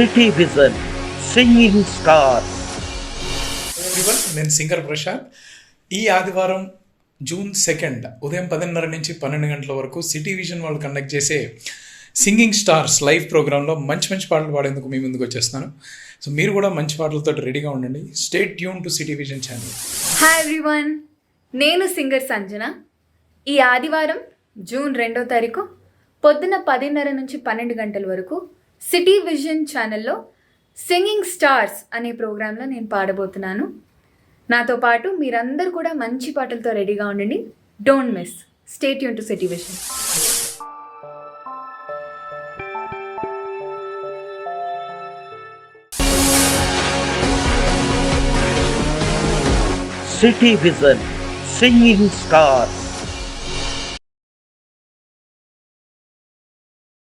City vision singing stars. నేను singer Prashanth. ఈ ఆదివారం జూన్ 2 ఉదయం 10:30 నుంచి 12 గంటల వరకు సిటీ విజన్ వాళ్ళు కండక్ట్ చేసే సింగింగ్ స్టార్స్ లైవ్ ప్రోగ్రాంలో మంచి మంచి పాటలు పాడేందుకు మీ ముందుకు వచ్చేస్తున్నాను. సో మీరు కూడా మంచి పాటలతో రెడీగా ఉండండి. Stay tune to city vision channel. Hi everyone, నేను సింగర్ సంజన. ఈ ఆదివారం జూన్ 2వ తారీఖు పొద్దున 10:30 నుంచి 12 గంటల వరకు సిటీ విజన్ ఛానల్లో సింగింగ్ స్టార్స్ అనే ప్రోగ్రాంలో నేను పాడబోతున్నాను. నాతో పాటు మీరందరూ కూడా మంచి పాటలతో రెడీగా ఉండండి. Don't miss. Stay tune to city vision. City vision singing stars.